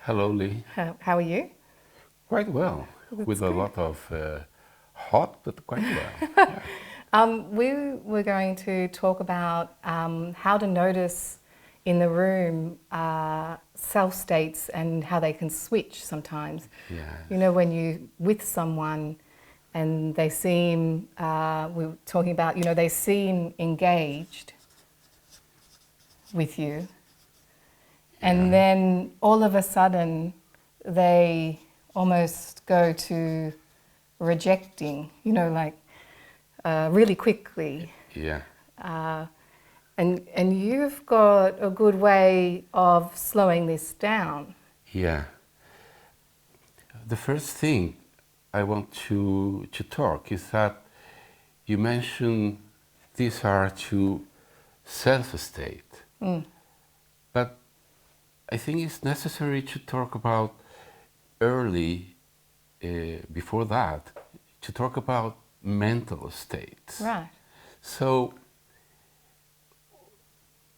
Hello, Lee. How are you? Quite well, That's with a good. lot of hot, but quite well. Yeah. We were going to talk about how to notice in the room self states and how they can switch sometimes. Yes. You know, when you're with someone and they seem, we were talking about, they seem engaged with you, and Yeah. then all of a sudden they almost go to rejecting, like really quickly. Yeah. Uh, and you've got a good way of slowing this down. Yeah. The first thing I want to talk is that you mentioned these are two self-state, Mm. but I think it's necessary to talk about early, before that, to talk about mental states. Right. So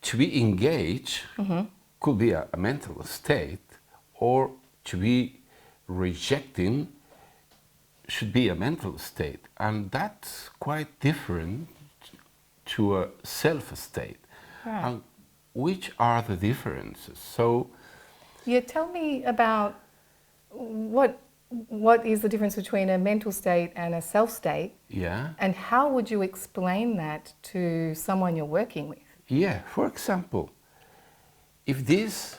to be engaged could be a mental state, or to be rejecting should be a mental state. And that's quite different to a self state. Right. And which are the differences? So, Yeah, tell me about what is the difference between a mental state and a self state, yeah, and how would you explain that to someone you're working with? yeah, for example, if this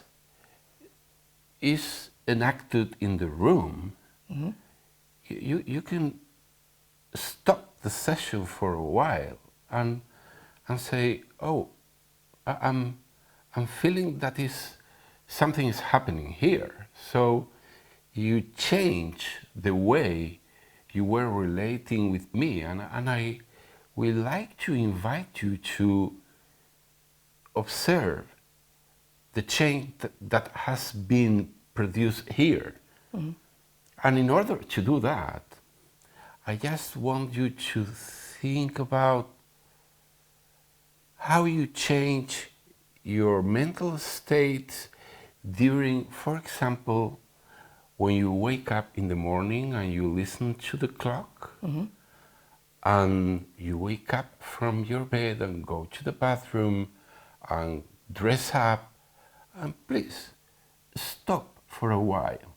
is enacted in the room, Hmm. you can stop the session for a while and say, "Oh, I'm feeling that is something is happening here." So you change the way you were relating with me, and I would like to invite you to observe the change that has been produced here. Hmm. And in order to do that, I just want you to think about how you change your mental state during, for example, when you wake up in the morning and you listen to the clock, Hmm. and you wake up from your bed and go to the bathroom and dress up, and please stop for a while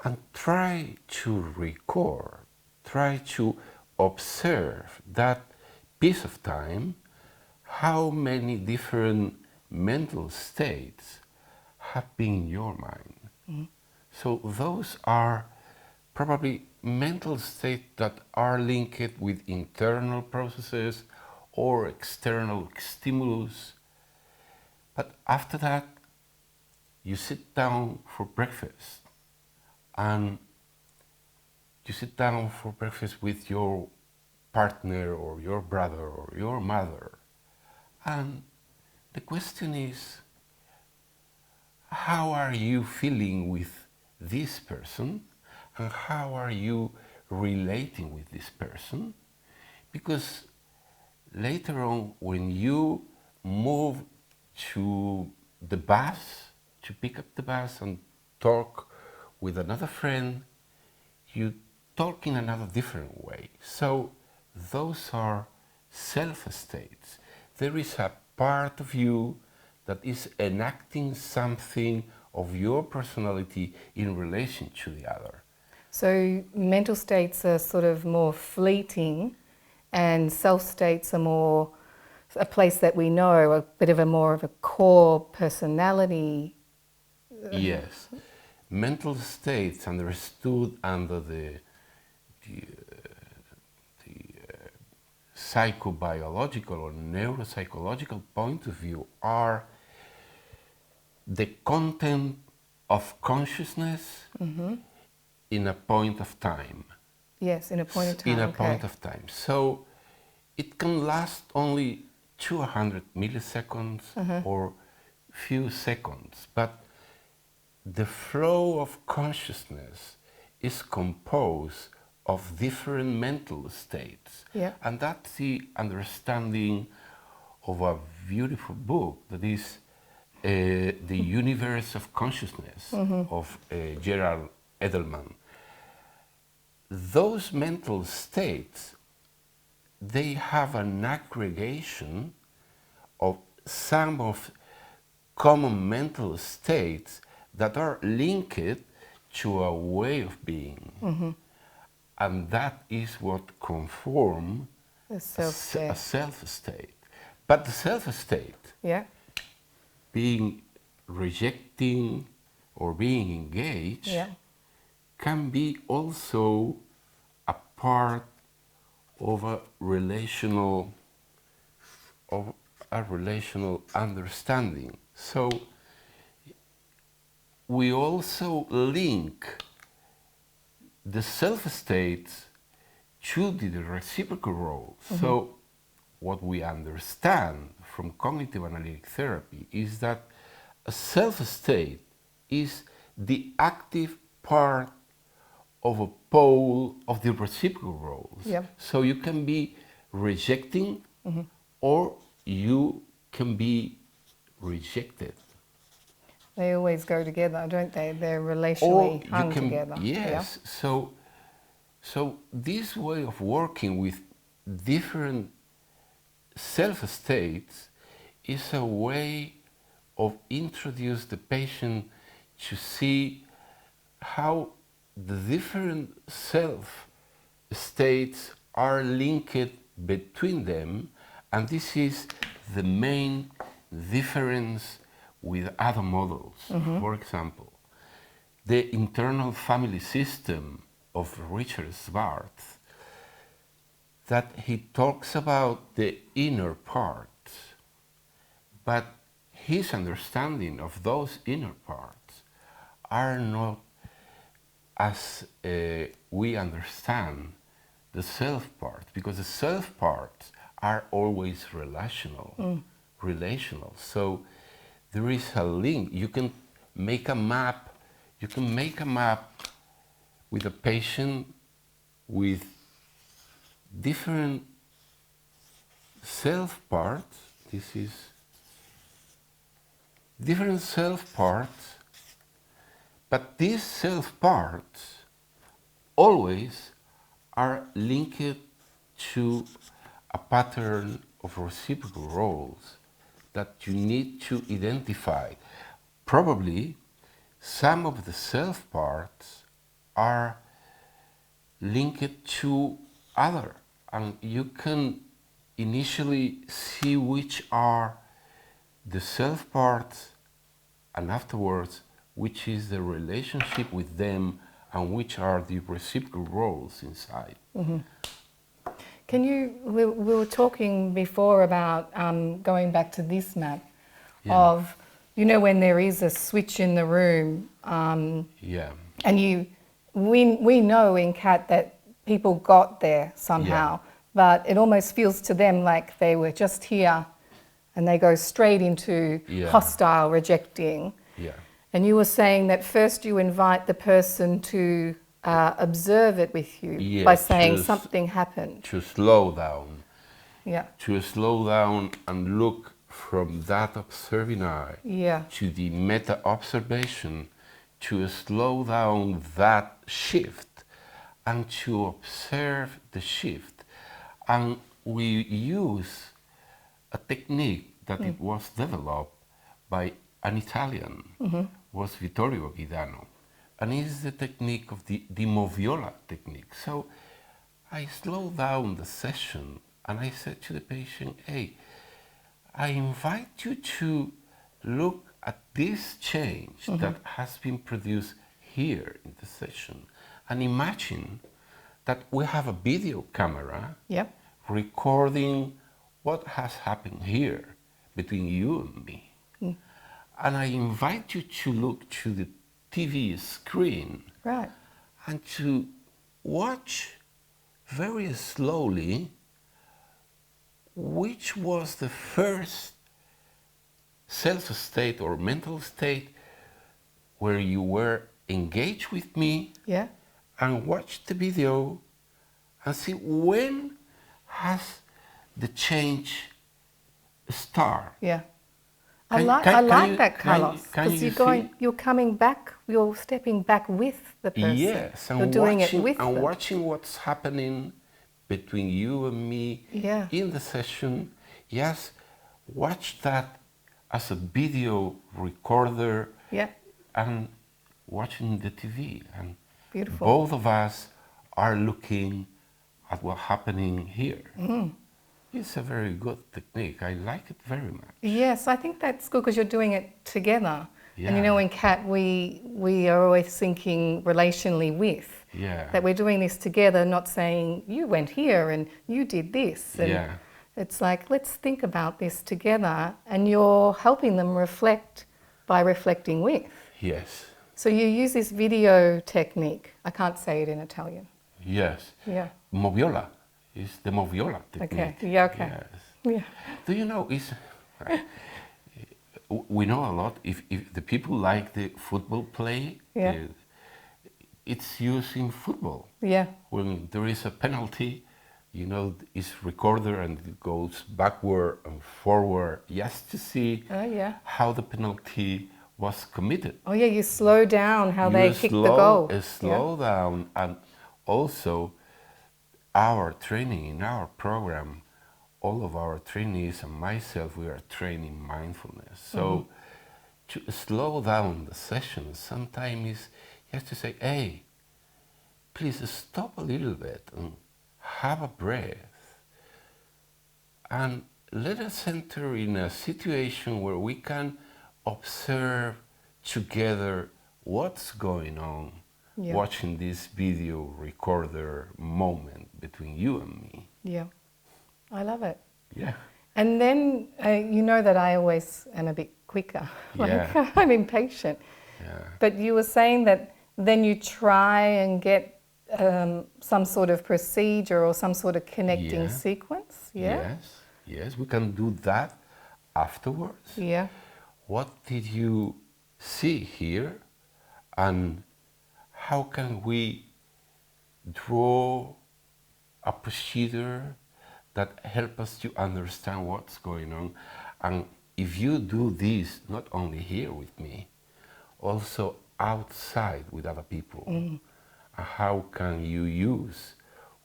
and try to record, try to observe that piece of time, how many different mental states have been in your mind. Hmm. So those are probably mental states that are linked with internal processes or external stimulus. But after that, you sit down for breakfast, and you sit down for breakfast with your partner or your brother or your mother. And the question is, how are you feeling with this person? And how are you relating with this person? Because later on, when you move to the bus, to pick up the bus and talk with another friend, you talk in another different way. So those are self-states. There is a part of you that is enacting something of your personality in relation to the other. So mental states are sort of more fleeting, and self states are more a place that we know, a bit of a more of a core personality. Yes, mental states understood under the, the psychobiological or neuropsychological point of view are the content of consciousness Hmm. in a point of time. Yes, in a point of In time. a point Okay. of time. So it can last only 200 milliseconds Uh-huh. or few seconds, but the flow of consciousness is composed of different mental states. Yeah. And that's the understanding of a beautiful book that is the universe of consciousness of Gerald Edelman. Those mental states, they have an aggregation of some of common mental states that are linked to a way of being. And that is what conforms The a self-state. self-state. But the self-state, Yeah. being rejecting or being engaged, Yeah. can be also a part of a relational understanding. So we also link the self-states to the reciprocal roles. So what we understand from cognitive analytic therapy is that a self-state is the active part of a pole of the reciprocal roles. Yep. So you can be rejecting or you can be rejected. They always go together, don't they? They're Or relationally you hung can, together. yes. So this way of working with different self-states is a way of introduce the patient to see how the different self-states are linked between them, and this is the main difference with other models. For example, the internal family system of Richard Schwartz, that he talks about the inner parts, but his understanding of those inner parts are not as we understand the self part, because the self parts are always relational. So there is a link. You can make a map. You can make a map with a patient with different self parts. This is different self parts, but these self parts always are linked to a pattern of reciprocal roles that you need to identify. Probably some of the self parts are linked to other, and you can initially see which are the self parts, and afterwards which is the relationship with them and which are the reciprocal roles inside. Can you, we were talking before about going back to this map of, you know, when there is a switch in the room, Yeah. and we know in CAT that people got there somehow, but it almost feels to them like they were just here and they go straight into hostile, rejecting. Yeah. And you were saying that first you invite the person to observe it with you by saying something happened. To slow down. Yeah. To slow down and look from that observing eye to the meta observation, to slow down that shift and to observe the shift. And we use a technique that it was developed by an Italian, was Vittorio Guidano. And it's the technique of the Moviola technique. So I slowed down the session and I said to the patient, hey, I invite you to look at this change that has been produced here in the session, and imagine that we have a video camera recording what has happened here between you and me. And I invite you to look to the TV screen and to watch very slowly which was the first self-state or mental state where you were engaged with me, and watch the video and see when has the change start. I like that, Carlos, because you're coming back, you're stepping back with the person. Yes, and you're doing it with and them. watching what's happening between you and me in the session. Yes, watch that as a video recorder and watching the TV. And beautiful. Both of us are looking at what's happening here. It's a very good technique. I like it very much. Yes, I think that's good because you're doing it together. Yeah. And you know, in CAT, we are always thinking relationally with. Yeah. That we're doing this together, not saying you went here and you did this. And it's like, let's think about this together. And you're helping them reflect by reflecting with. Yes. So you use this video technique. I can't say it in Italian. Yes. Yeah. Moviola. It's the moviola technique. Okay. Yeah. Okay. Yes. Yeah. Do you know? We know a lot. If the people like the football play, it's used in football. Yeah. When there is a penalty, you know, it's recorded and it goes backward and forward just to see how the penalty was committed. Oh yeah, you slow down how they kick the goal. Slow down, and also our training in our program, all of our trainees and myself, we are training mindfulness. So to slow down the session, sometimes you have to say, hey, please stop a little bit and have a breath. And let us enter in a situation where we can observe together what's going on, watching this video recorder moment between you and me. Yeah, I love it. Yeah. And then you know that I always am a bit quicker. I'm impatient. Yeah. But you were saying that then you try and get some sort of procedure or some sort of connecting sequence. Yeah. Yes, we can do that afterwards. Yeah. What did you see here, and how can we draw a procedure that help us to understand what's going on? And if you do this, not only here with me, also outside with other people, how can you use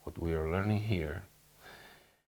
what we are learning here